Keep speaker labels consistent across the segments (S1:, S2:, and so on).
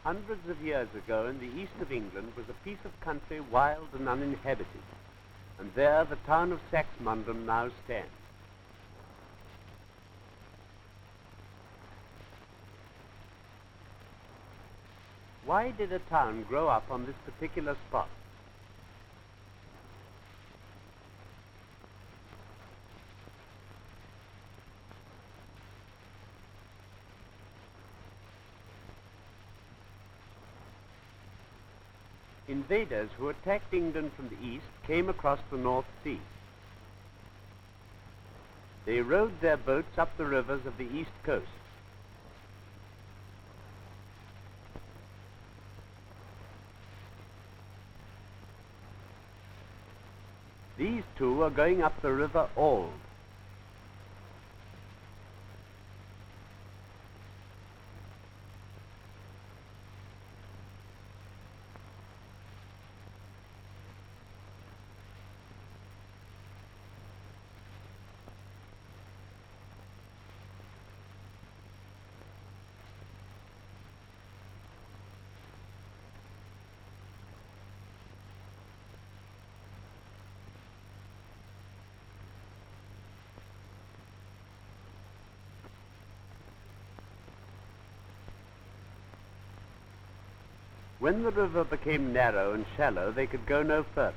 S1: Hundreds of years ago in the east of England was a piece of country wild and uninhabited, and there the town of Saxmundham now stands. Why did a town grow up on this particular spot? Invaders who attacked England from the east came across the North Sea. They rowed their boats up the rivers of the east coast. These two were going up the river Alde. When the river became narrow and shallow, they could go no further.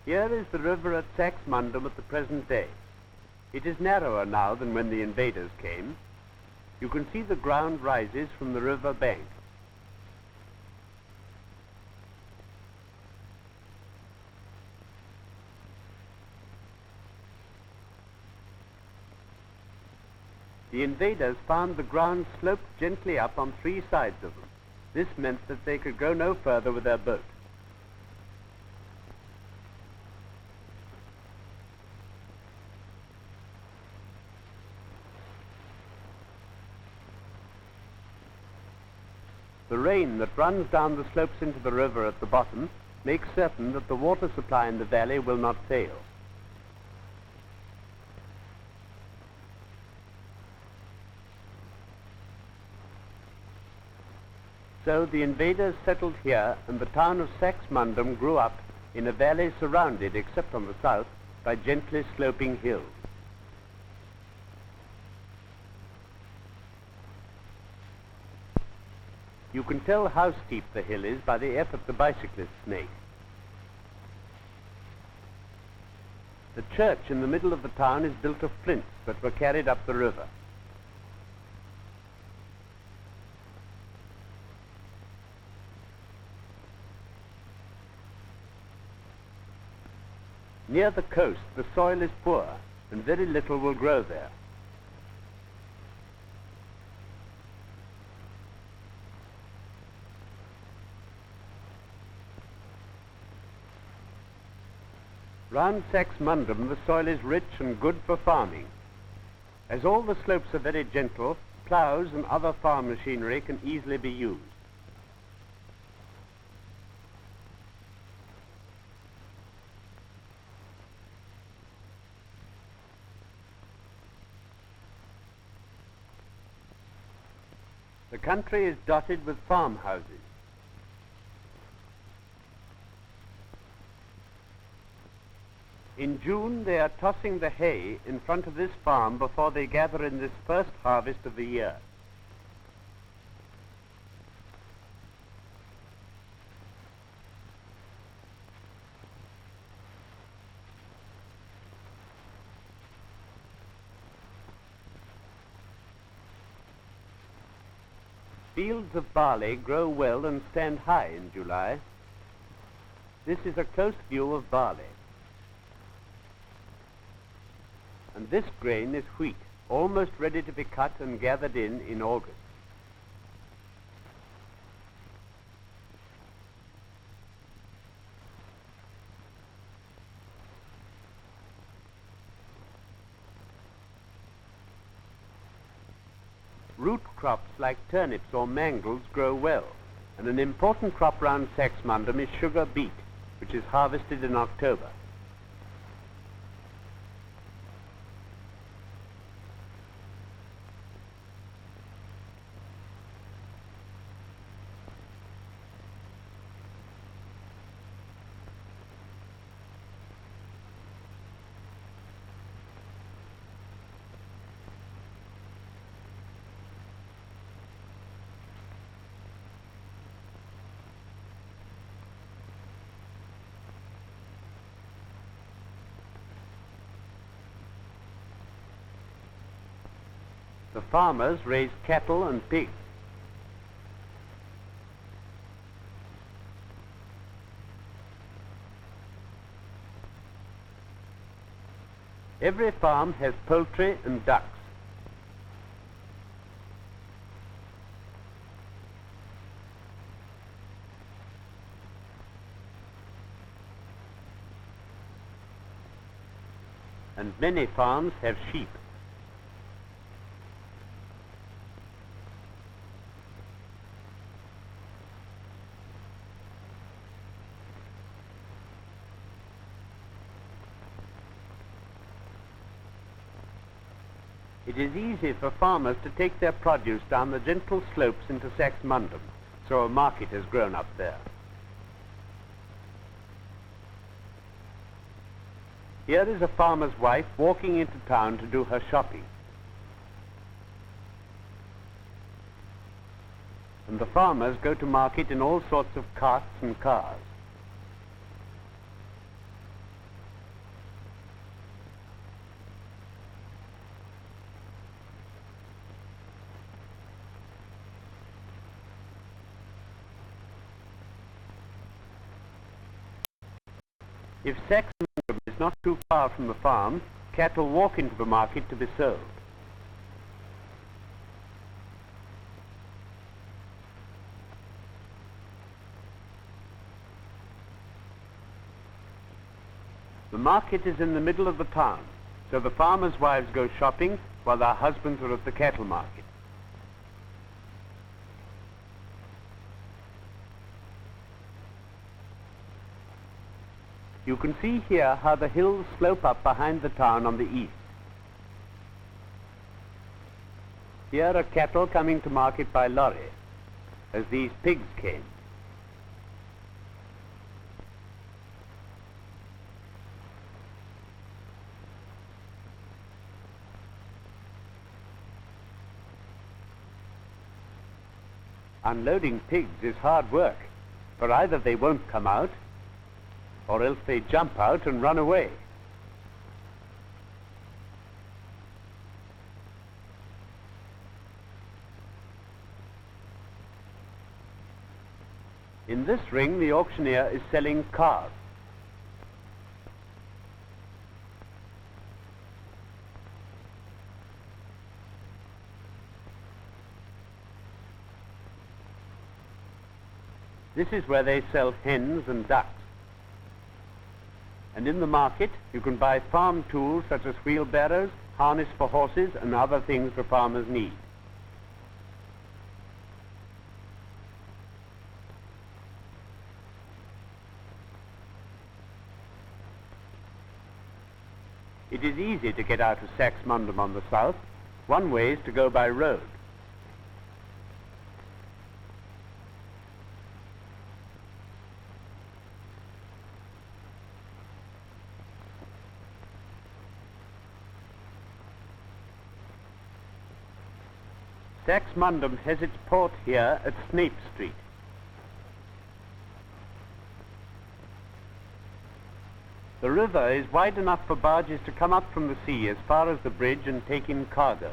S1: Here is the river at Saxmundham at the present day. It is narrower now than when the invaders came. You can see the ground rises from the river bank. The invaders found the ground sloped gently up on three sides of them. This meant that they could go no further with their boat. The rain that runs down the slopes into the river at the bottom makes certain that the water supply in the valley will not fail. So the invaders settled here, and the town of Saxmundham grew up in a valley surrounded, except on the south, by gently sloping hills. You can tell how steep the hill is by the effort the bicyclists make. The church in the middle of the town is built of flints that were carried up the river. Near the coast, the soil is poor, and very little will grow there. Round Saxmundham, the soil is rich and good for farming. As all the slopes are very gentle, ploughs and other farm machinery can easily be used. The country is dotted with farmhouses. In June, they are tossing the hay in front of this farm before they gather in this first harvest of the year. Fields of barley grow well and stand high in July. This is a close view of barley. And this grain is wheat, almost ready to be cut and gathered in August. Root crops like turnips or mangels grow well. And an important crop round Saxmundham is sugar beet, which is harvested in October. The farmers raise cattle and pigs. Every farm has poultry and ducks. And many farms have sheep. It is easy for farmers to take their produce down the gentle slopes into Saxmundham, so a market has grown up there. Here is a farmer's wife walking into town to do her shopping. And the farmers go to market in all sorts of carts and cars. If Saxmundham is not too far from the farm, cattle walk into the market to be sold. The market is in the middle of the town, so the farmers' wives go shopping while their husbands are at the cattle market. You can see here how the hills slope up behind the town on the east. Here are cattle coming to market by lorry, as these pigs came. Unloading pigs is hard work, for either they won't come out, or else they jump out and run away. In this ring, the auctioneer is selling calves. This is where they sell hens and ducks. And in the market, you can buy farm tools such as wheelbarrows, harness for horses, and other things the farmers need. It is easy to get out of Saxmundham on the south. One way is to go by road. Saxmundham has its port here at Snape Street. The river is wide enough for barges to come up from the sea as far as the bridge and take in cargo.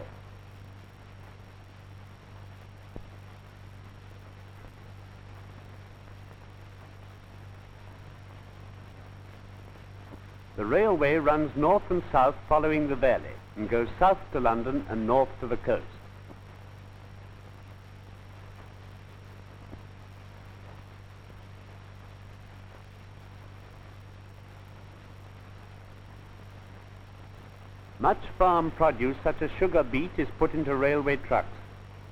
S1: The railway runs north and south following the valley and goes south to London and north to the coast. Much farm produce such as sugar beet is put into railway trucks,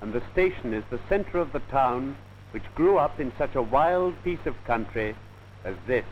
S1: and the station is the centre of the town which grew up in such a wild piece of country as this.